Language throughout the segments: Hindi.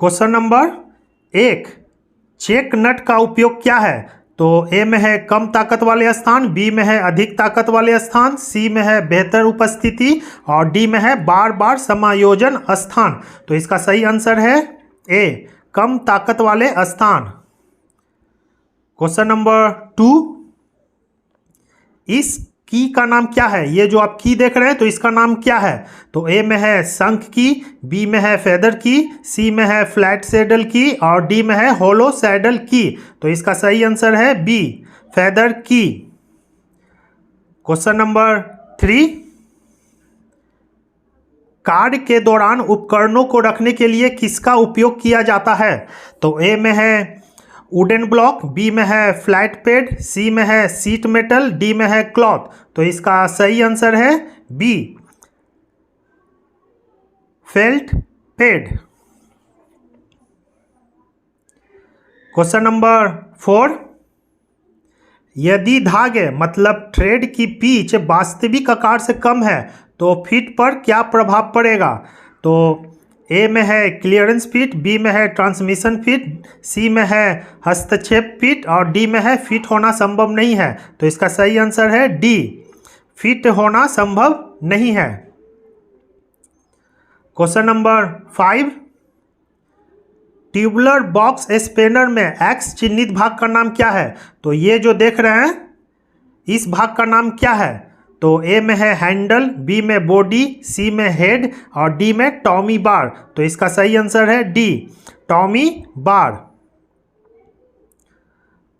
क्वेश्चन नंबर 1, चेक नट का उपयोग क्या है? तो ए में है कम ताकत वाले स्थान, बी में है अधिक ताकत वाले स्थान, सी में है बेहतर उपस्थिति और डी में है बार बार समायोजन स्थान। तो इसका सही आंसर है ए, कम ताकत वाले स्थान। क्वेश्चन नंबर 2, इस की का नाम क्या है? ये जो आप की देख रहे हैं तो इसका नाम क्या है? तो ए में है शंख की, बी में है फेदर की, सी में है फ्लैट सैडल की और डी में है होलो सैडल की। तो इसका सही आंसर है बी, फेदर की। क्वेश्चन नंबर 3, कार्य के दौरान उपकरणों को रखने के लिए किसका उपयोग किया जाता है? तो ए में है वुडन ब्लॉक, बी में है फ्लैट पैड, सी में है सीट मेटल, डी में है क्लॉथ। तो इसका सही आंसर है B, felt pad. Question number 4, यदि धागे मतलब थ्रेड की पिच वास्तविक आकार से कम है तो फिट पर क्या प्रभाव पड़ेगा? तो ए में है क्लियरेंस फिट, बी में है ट्रांसमिशन फिट, सी में है हस्तक्षेप फिट और डी में है फिट होना संभव नहीं है। तो इसका सही आंसर है डी, फिट होना संभव नहीं है। Question number 5, tubular box spanner में एक्स चिन्हित भाग का नाम क्या है? तो ये जो देख रहे हैं इस भाग का नाम क्या है? तो ए में है हैंडल, बी में बॉडी, सी में हेड और डी में टॉमी बार। तो इसका सही आंसर है डी, टॉमी बार।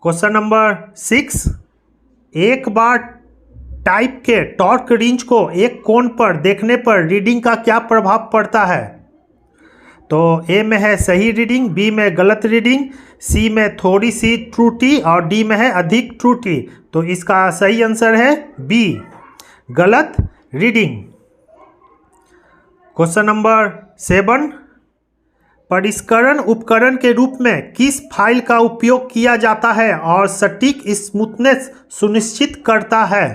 क्वेश्चन नंबर 6, एक बार टाइप के टॉर्क रिंच को एक कोण पर देखने पर रीडिंग का क्या प्रभाव पड़ता है? तो ए में है सही रीडिंग, बी में गलत रीडिंग, सी में थोड़ी सी त्रुटि और डी में है अधिक त्रुटि। तो इसका सही आंसर है बी, गलत रीडिंग। क्वेश्चन नंबर 7, परिष्करण उपकरण के रूप में किस फाइल का उपयोग किया जाता है और सटीक स्मूथनेस सुनिश्चित करता है?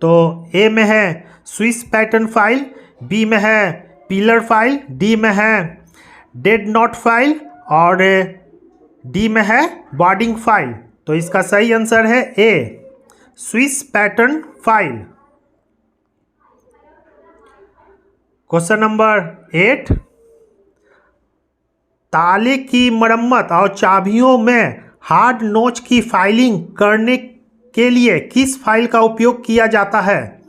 तो ए में है स्विस पैटर्न फाइल, बी में है पिलर फाइल, डी में है डेड नॉट फाइल और डी में है बॉर्डिंग फाइल। तो इसका सही आंसर है A, Swiss pattern file. Question number 8, ताले की मरम्मत और चाबियों में हार्ड नोच की फाइलिंग करने के लिए किस फाइल का उपयोग किया जाता है?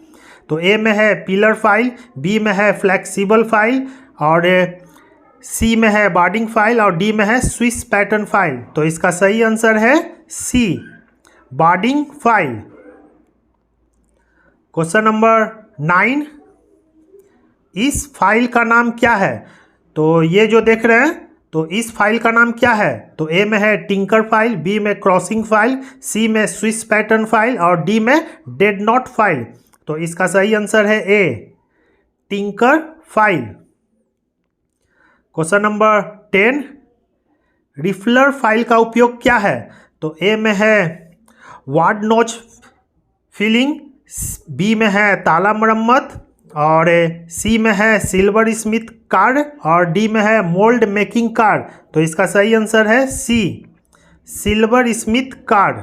तो ए में है पिलर फाइल, बी में है फ्लेक्सिबल फाइल और सी में है बॉर्डिंग फाइल और डी में है स्विस पैटर्न फाइल। तो इसका सही आंसर है सी, बॉर्डिंग फाइल। क्वेश्चन नंबर 9, इस फाइल का नाम क्या है? तो ये जो देख रहे हैं तो इस फाइल का नाम क्या है? तो ए में है टिंकर फाइल, बी में क्रॉसिंग फाइल, सी में स्विस पैटर्न फाइल और डी में डेड नॉट फाइल। तो इसका सही आंसर है A, tinker file. Question number 10, riffler file का उपयोग क्या है? तो ए में है वार्ड नोच फिलिंग, बी में है ताला मरम्मत और सी में है सिल्वर स्मिथ कार्ड और डी में है मोल्ड मेकिंग कार्ड। तो इसका सही आंसर है C, silversmith card.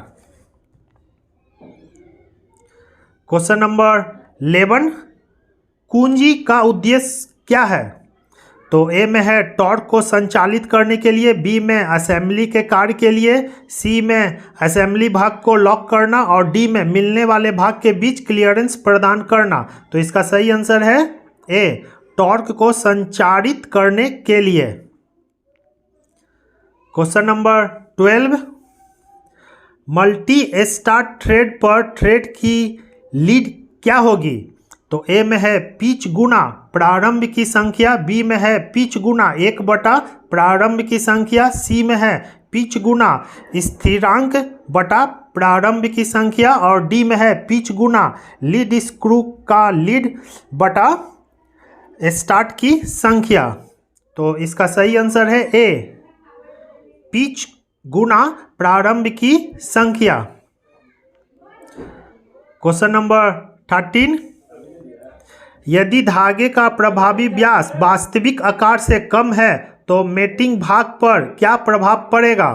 Question number 11, कुंजी का उद्देश्य क्या है? तो ए में है टॉर्क को संचालित करने के लिए, बी में असेंबली के कार्य के लिए, सी में असेंबली भाग को लॉक करना और डी में मिलने वाले भाग के बीच क्लियरेंस प्रदान करना। तो इसका सही आंसर है ए, टॉर्क को संचारित करने के लिए। Question number 12, multi start thread पर थ्रेड की लीड क्या होगी? तो ए में है पिच गुना प्रारंभ की संख्या, बी में है पिच गुना 1 प्रारंभ की संख्या, सी में है पिच गुना स्थिरांक बटा प्रारंभ की संख्या और डी में है पिच गुना लीड स्क्रू का लीड बटा स्टार्ट की संख्या। तो इसका सही आंसर है ए, पिच गुना प्रारंभ की संख्या। क्वेश्चन नंबर 13, यदि धागे का प्रभावी व्यास वास्तविक आकार से कम है तो मेटिंग भाग पर क्या प्रभाव पड़ेगा?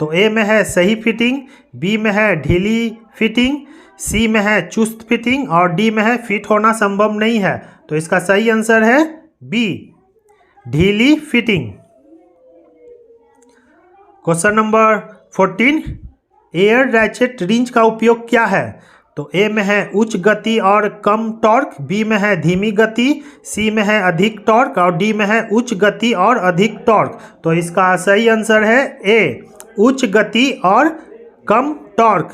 तो ए में है सही फिटिंग, बी में है ढीली फिटिंग, सी में है चुस्त फिटिंग और डी में है फिट होना संभव नहीं है। तो इसका सही आंसर है बी, ढीली fitting. Question number 14, air ratchet wrench का उपयोग क्या है? तो ए में है उच्च गति और कम टॉर्क, बी में है धीमी गति, सी में है अधिक टॉर्क और डी में है उच्च गति और अधिक टॉर्क। तो इसका सही आंसर है ए, उच्च गति और कम टॉर्क।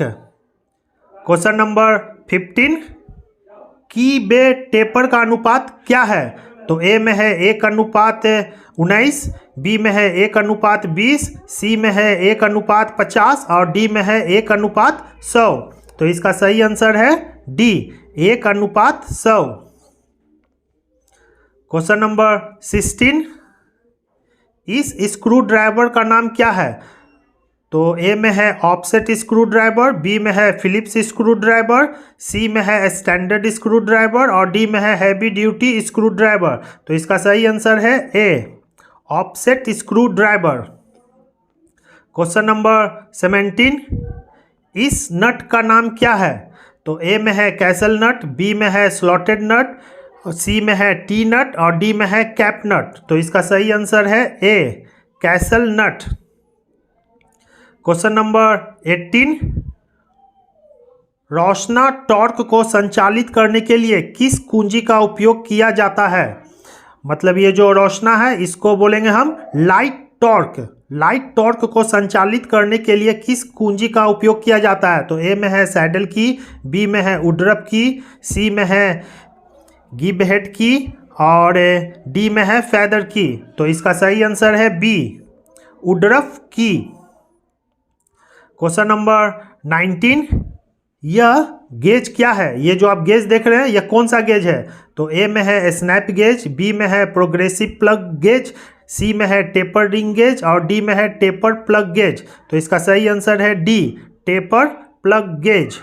क्वेश्चन नंबर 15, की बे टेपर का अनुपात क्या है? तो ए में है 1:19, बी में है 1:20, सी में है 1:50 और डी में है 1:100। तो इसका सही आंसर है डी, 1:100। क्वेश्चन नंबर 16, इस स्क्रू ड्राइवर का नाम क्या है? तो ए में है ऑफसेट स्क्रू ड्राइवर, बी में है फिलिप्स स्क्रू ड्राइवर, सी में है स्टैंडर्ड स्क्रू ड्राइवर और डी में है हैवी ड्यूटी स्क्रू ड्राइवर। तो इसका सही आंसर है A, offset screwdriver. Question number 17, इस नट का नाम क्या है? तो ए में है कैसल नट, बी में है स्लॉटेड नट, सी में है टी नट और डी में है कैप नट। तो इसका सही आंसर है ए, कैसल नट। क्वेश्चन नंबर 18, रोशना टॉर्क को संचालित करने के लिए किस कुंजी का उपयोग किया जाता है? मतलब ये जो रोशना है इसको बोलेंगे हम लाइट टॉर्क। लाइट टॉर्क को संचालित करने के लिए किस कुंजी का उपयोग किया जाता है? तो ए में है सैडल की, बी में है वुडरफ की, सी में है गिब हेड की और डी में है फेदर की। तो इसका सही आंसर है बी, वुडरफ की। क्वेश्चन नंबर 19, यह गेज क्या है? ये जो आप गेज देख रहे हैं यह कौन सा गेज है? तो ए में है स्नैप गेज, बी में है प्रोग्रेसिव प्लग गेज, सी में है टेपर रिंग गेज और डी में है टेपर प्लग गेज। तो इसका सही आंसर है D, taper plug gauge.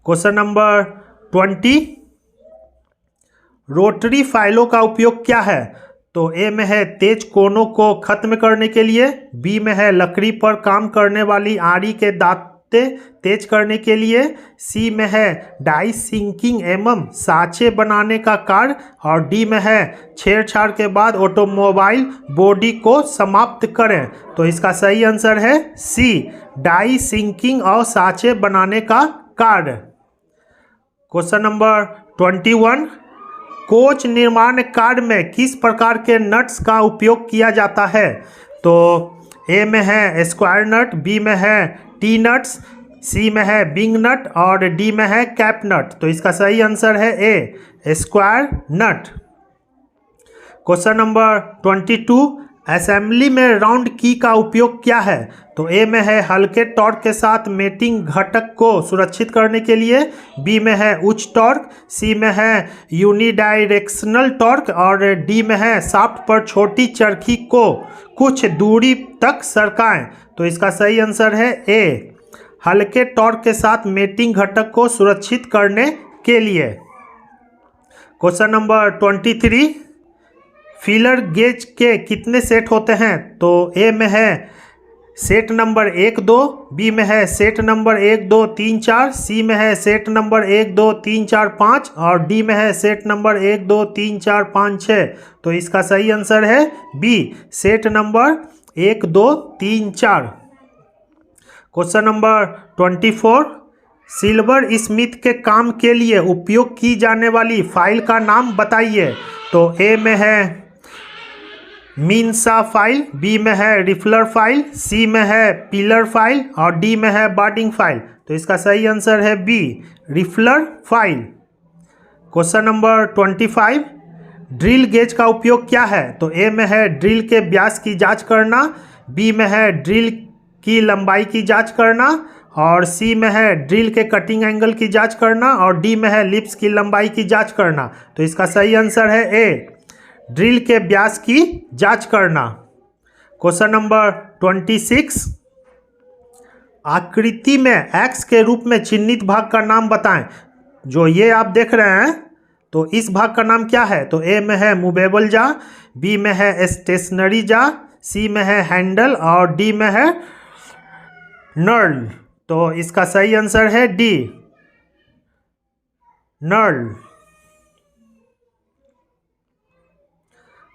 Question number 20, rotary फाइलों का उपयोग क्या है? तो ए में है तेज कोनों को खत्म करने के लिए, बी में है लकड़ी पर काम करने वाली आरी के दांते तेज करने के लिए, सी में है डाई सिंकिंग एवं साँचे बनाने का कार्य और डी में है छेड़छाड़ के बाद ऑटोमोबाइल बॉडी को समाप्त करें। तो इसका सही आंसर है सी, डाई सिंकिंग और साँचे बनाने का कार्य। क्वेश्चन नंबर 21, कोच निर्माण कार्य में किस प्रकार के नट्स का उपयोग किया जाता है? तो ए में है स्क्वायर नट, बी में है टी नट्स, सी में है बिंग नट और डी में है कैप नट। तो इसका सही आंसर है ए, स्क्वायर नट। क्वेश्चन नंबर 22, असेंबली में राउंड की का उपयोग क्या है? तो ए में है हल्के टॉर्क के साथ मेटिंग घटक को सुरक्षित करने के लिए, बी में है उच्च टॉर्क, सी में है यूनिडायरेक्शनल टॉर्क और डी में है शाफ्ट पर छोटी चरखी को कुछ दूरी तक सरकाएं। तो इसका सही आंसर है ए, हल्के टॉर्क के साथ मेटिंग घटक को सुरक्षित करने के लिए। क्वेश्चन नंबर 23, फीलर गेज के कितने सेट होते हैं? तो ए में है सेट नंबर 1 2, बी में है सेट नंबर 1 2 3 4, सी में है सेट नंबर 1 2 3 4 5 और डी में है सेट नंबर 1 2 3 4 5 6। तो इसका सही आंसर है B, set number 1 2 3 4। Question number 24, silversmith के काम के लिए उपयोग की जाने वाली फाइल का नाम बताइए। तो ए में है मीनसा फाइल, बी में है रिफलर फाइल, सी में है पिलर फाइल और डी में है बार्डिंग फाइल। तो इसका सही आंसर है B, riffler file. Question number 25, drill gauge का उपयोग क्या है? तो ए में है ड्रिल के व्यास की जांच करना, बी में है ड्रिल की लंबाई की जांच करना और सी में है ड्रिल के कटिंग एंगल की जांच करना और डी में है लिप्स की लंबाई की जांच करना। तो इसका सही आंसर है ए, ड्रिल के व्यास की जांच करना। क्वेश्चन नंबर 26, आकृति में एक्स के रूप में चिन्हित भाग का नाम बताएं। जो ये आप देख रहे हैं तो इस भाग का नाम क्या है? तो ए में है मूवेबल जा, बी में है स्टेशनरी जा, सी में है हैंडल और डी में है नर्ल। तो इसका सही आंसर है डी, नर्ल।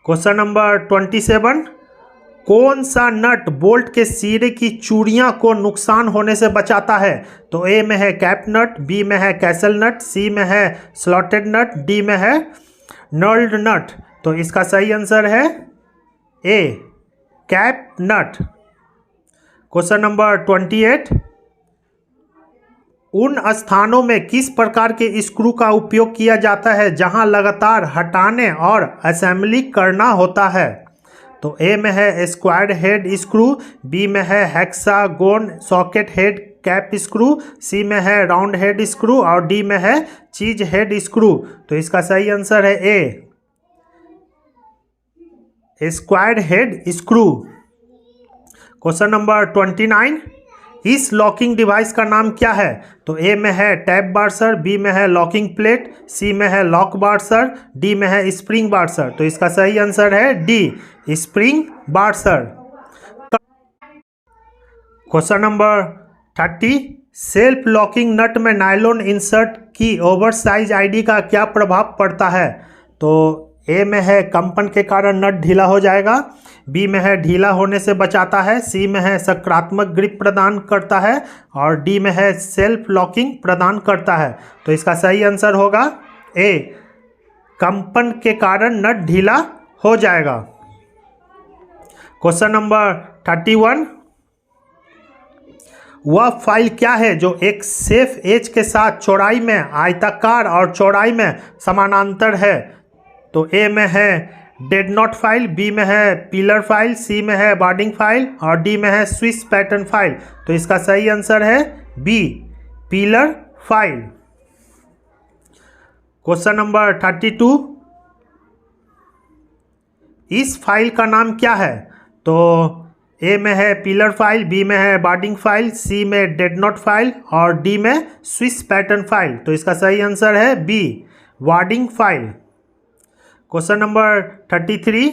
क्वेश्चन नंबर 27, कौन सा नट बोल्ट के सिरे की चूड़ियां को नुकसान होने से बचाता है? तो ए में है कैप नट, बी में है कैसल नट, सी में है स्लॉटेड नट, डी में है नर्ल्ड नट। तो इसका सही आंसर है ए, कैप नट। क्वेश्चन नंबर 28, उन स्थानों में किस प्रकार के स्क्रू का उपयोग किया जाता है जहां लगातार हटाने और असेंबली करना होता है? तो ए में है स्क्वायर्ड हेड स्क्रू, बी में है hexagon socket head cap screw, C में है राउंड हेड स्क्रू और डी में है चीज हेड स्क्रू। तो इसका सही आंसर है A, squared head screw. Question number 29, इस लॉकिंग डिवाइस का नाम क्या है? तो ए में है टैप बार्सर, बी में है लॉकिंग प्लेट, सी में है लॉक बार्सर, डी में है स्प्रिंग बार्सर। तो इसका सही आंसर है D, spring washer. Question number 30, self locking nut में नायलॉन इंसर्ट की ओवरसाइज आईडी का क्या प्रभाव पड़ता है? तो ए में है कंपन के कारण नट ढीला हो जाएगा, बी में है ढीला होने से बचाता है, सी में है सकारात्मक ग्रिप प्रदान करता है और डी में है सेल्फ लॉकिंग प्रदान करता है। तो इसका सही आंसर होगा ए, कंपन के कारण नट ढीला हो जाएगा। क्वेश्चन नंबर 31, वह फाइल क्या है जो एक सेफ एज के साथ चौड़ाई में आयताकार और चौड़ाई में समानांतर है? तो ए में है डेड नॉट फाइल, बी में है पिलर फाइल, सी में है बार्डिंग फाइल और डी में है स्विस पैटर्न फाइल। तो इसका सही आंसर है B, pillar file. Question number 32, इस फाइल का नाम क्या है? तो ए में है पिलर फाइल, बी में है बार्डिंग फाइल, सी में डेड नॉट फाइल और डी में स्विस पैटर्न फाइल। तो इसका सही आंसर है B, warding file. Question number 33,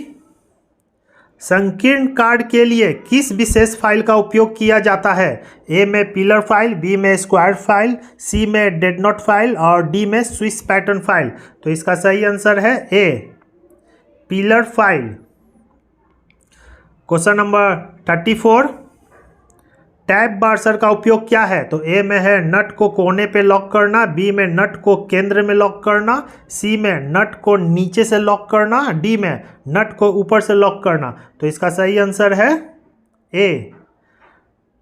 संकीर्ण कार्ड के लिए किस विशेष फाइल का उपयोग किया जाता है? ए में पिलर फाइल, बी में स्क्वायर फाइल, सी में डेड नॉट फाइल और डी में स्विस पैटर्न फाइल। तो इसका सही आंसर है A, pillar file. Question number 34, tap washer का उपयोग क्या है? तो ए में है नट को कोने पे लॉक करना, बी में नट को केंद्र में लॉक करना, सी में नट को नीचे से लॉक करना, डी में नट को ऊपर से लॉक करना। तो इसका सही आंसर है ए,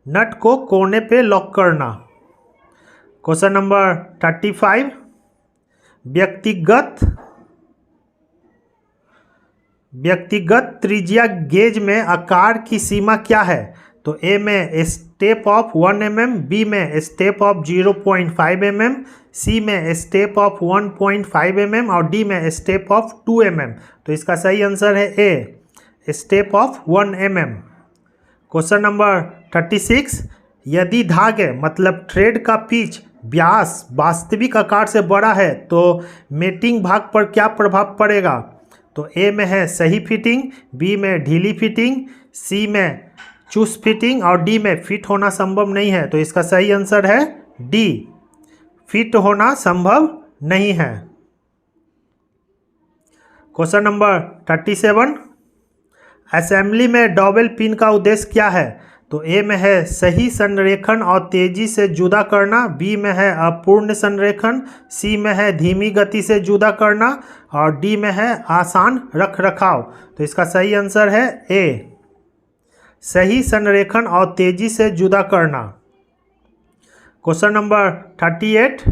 नट को कोने पे लॉक करना। क्वेश्चन नंबर 35, व्यक्तिगत त्रिज्या गेज में आकार की सीमा क्या है? तो ए में स्टेप ऑफ 1 mm, बी में स्टेप ऑफ 0.5 mm, सी में स्टेप ऑफ 1.5 mm और डी में स्टेप ऑफ 2 mm। तो इसका सही आंसर है A, step of 1 mm। Question number 36, यदि धागे मतलब थ्रेड का पिच व्यास वास्तविक आकार से बड़ा है तो मेटिंग भाग पर क्या प्रभाव पड़ेगा? तो ए में है सही फिटिंग, बी में ढीली फिटिंग, सी में चुस्त फिटिंग और डी में फिट होना संभव नहीं है। तो इसका सही आंसर है डी, फिट होना संभव नहीं है। क्वेश्चन नंबर 37, असेंबली में डबल पिन का उद्देश्य क्या है? तो ए में है सही संरेखन और तेजी से जुदा करना, बी में है अपूर्ण संरेखन, सी में है धीमी गति से जुदा करना और डी में है आसान रख रखाव। तो इसका सही आंसर है ए, सही संरेखन और तेजी से जुदा करना। क्वेश्चन नंबर 38,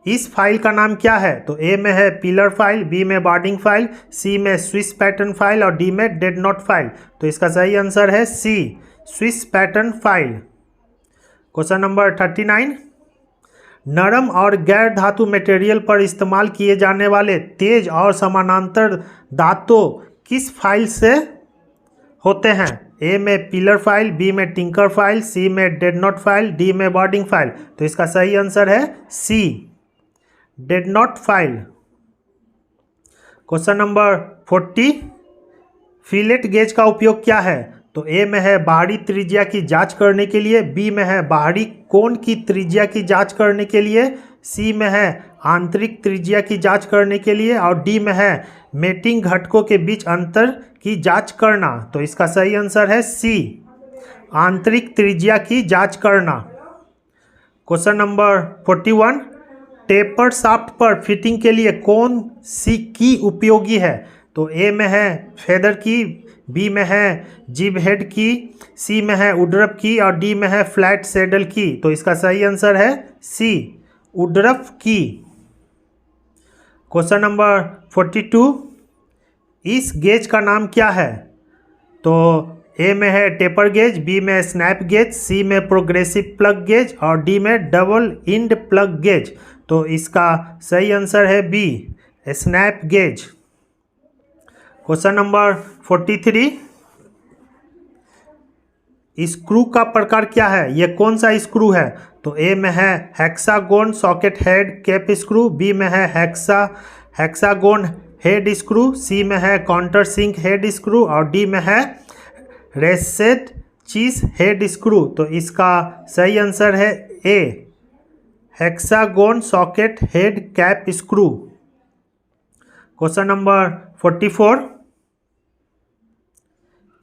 इस फाइल का नाम क्या है? तो ए में है पिलर फाइल, बी में बार्डिंग फाइल, सी में स्विस पैटर्न फाइल और डी में डेड नॉट फाइल। तो इसका सही आंसर है C, Swiss pattern file. Question number 39, नरम और गैर धातु मटेरियल पर इस्तेमाल किए जाने वाले तेज और समानांतर दांतों किस फाइल से होते हैं? ए में पिलर फाइल, बी में टिंकर फाइल, सी में डेड नॉट फाइल, डी में बार्डिंग फाइल। तो इसका सही आंसर है C, dead not file. Question number 40, fillet gauge का उपयोग क्या है? तो ए में है बाहरी त्रिज्या की जांच करने के लिए, बी में है बाहरी कोण की त्रिज्या की जांच करने के लिए, सी में है आंतरिक त्रिज्या की जांच करने के लिए, और डी में है मेटिंग घटकों के बीच अंतर की जांच करना। तो इसका सही आंसर है सी, आंतरिक त्रिज्या की जांच करना। क्वेश्चन नंबर 41, टेपर शाफ्ट पर फिटिंग के लिए कौन सी की उपयोगी है? तो ए में है फेदर की, बी में है जिब हेड की, सी में है वुडरफ की, और डी में है फ्लैट सैडल की। तो इसका सही आंसर है सी, वुडरफ की। क्वेश्चन नंबर 42, इस गेज का नाम क्या है? तो ए में है टेपर गेज, बी में स्नैप गेज, सी में प्रोग्रेसिव प्लग गेज, और डी में डबल इंड प्लग गेज। तो इसका सही आंसर है B, snap gauge. Question number 43, screw का प्रकार क्या है? ये कौन सा स्क्रू है? तो ए में है hexagon socket head cap screw, B में है हेक्सागोन हेड स्क्रू, सी में है काउंटर सिंक हेड स्क्रू, और डी में है रेसेट चीज हेड स्क्रू। तो इसका सही आंसर है A, hexagon socket head cap screw. Question number 44,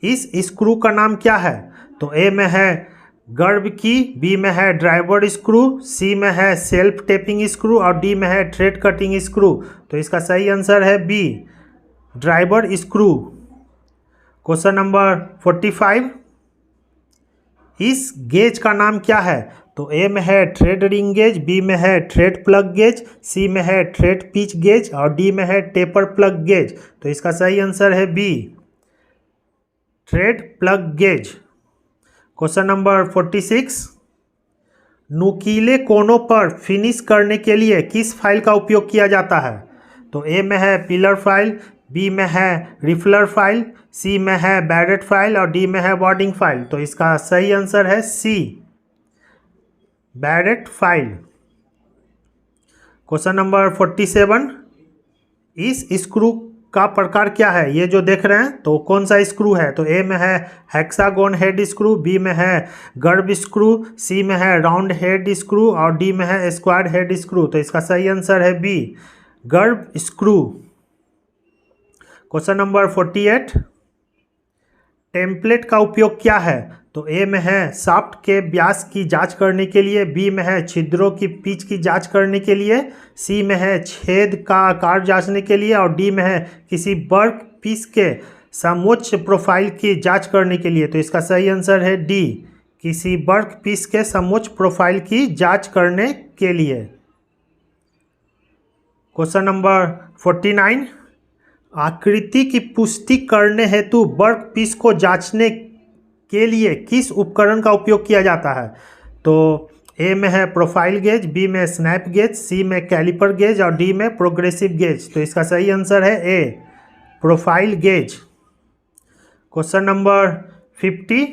इस स्क्रू का नाम क्या है? तो ए में है गर्व की, बी में है ड्राइवर स्क्रू, सी में है सेल्फ टेपिंग स्क्रू, और डी में है थ्रेड कटिंग स्क्रू। तो इसका सही आंसर है B, driver screw. Question number 45, इस गेज का नाम क्या है? तो ए में है थ्रेड रिंग गेज, बी में है थ्रेड प्लग गेज, सी में है थ्रेड पिच गेज, और डी में है टेपर प्लग गेज। तो इसका सही आंसर है B, thread plug gauge. Question number 46, नुकीले कोनों पर फिनिश करने के लिए किस फाइल का उपयोग किया जाता है? तो ए में है पिलर फाइल, बी में है रिफलर फाइल, सी में है बैरेट फाइल, और डी में है बॉर्डिंग फाइल। तो इसका सही आंसर है सी, बैरेट फाइल। क्वेश्चन नंबर 47, इस स्क्रू का प्रकार क्या है? ये जो देख रहे हैं तो कौन सा स्क्रू है? तो ए में है हेक्सागोन हेड स्क्रू, बी में है गर्व स्क्रू, सी में है राउंड हेड स्क्रू, और डी में है स्क्वायर हेड स्क्रू। तो इसका सही आंसर है बी, गर्व स्क्रू। क्वेश्चन नंबर 48, टेम्पलेट का उपयोग क्या है? तो ए में है शाफ्ट के व्यास की जांच करने के लिए, बी में है छिद्रों की पिच की जांच करने के लिए, सी में है छेद का आकार जांचने के लिए, और डी में है किसी वर्क पीस के समोच्च प्रोफाइल की जांच करने के लिए। तो इसका सही आंसर है डी, किसी वर्क पीस के समोच्च प्रोफाइल की जांच करने के लिए। क्वेश्चन नंबर 49, आकृति की पुष्टि करने हेतु वर्क पीस को जांचने के लिए किस उपकरण का उपयोग किया जाता है? तो ए में है प्रोफाइल गेज, बी में स्नैप गेज, सी में कैलिपर गेज, और डी में प्रोग्रेसिव गेज। तो इसका सही आंसर है A, profile gauge. Question number 50,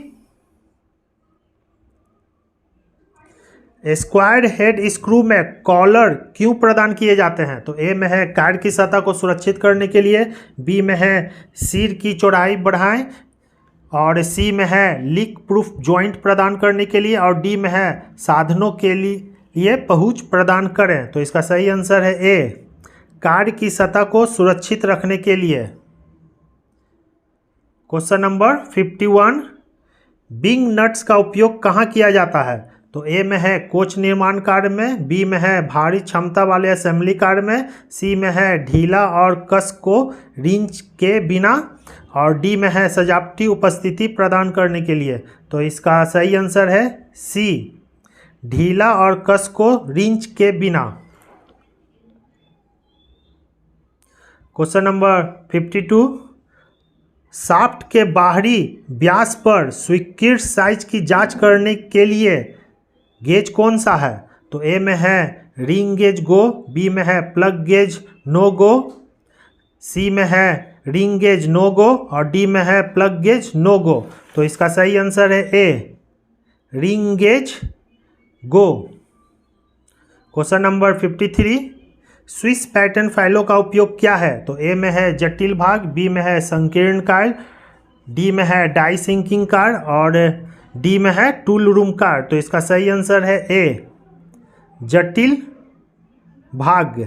square head screw में कॉलर क्यों प्रदान किए जाते हैं? तो ए में है कार्ड की सतह को सुरक्षित करने के लिए, बी में है सिर की चौड़ाई बढ़ाएं, और सी में है लीक प्रूफ जॉइंट प्रदान करने के लिए, और डी में है साधनों के लिए पहुंच प्रदान करें। तो इसका सही आंसर है ए, कार्ड की सतह को सुरक्षित रखने के लिए। क्वेश्चन नंबर 51, बिंग नट्स का उपयोग कहाँ किया जाता है? तो ए में है कोच निर्माण कार्य में, बी में है भारी क्षमता वाले असेंबली कार्य में, सी में है ढीला और कस को रिंच के बिना, और डी में है सजावटी उपस्थिति प्रदान करने के लिए। तो इसका सही आंसर है सी, ढीला और कस को रिंच के बिना। क्वेश्चन नंबर 52, शाफ्ट के बाहरी व्यास पर स्वीकृत साइज की जांच करने के लिए गेज कौन सा है? तो ए में है रिंग गेज गो, बी में है प्लग गेज नो गो, सी में है रिंग गेज नो गो, और डी में है प्लग गेज नो गो। तो इसका सही आंसर है ए, रिंग गेज गो। क्वेश्चन नंबर 53, स्विस पैटर्न फाइलों का उपयोग क्या है? तो ए में है जटिल भाग, बी में है संकीर्ण कार्य, डी में है डाई सिंकिंग कार्य और डी में है टूल रूम कार्य। तो इसका सही आंसर है ए, जटिल भाग।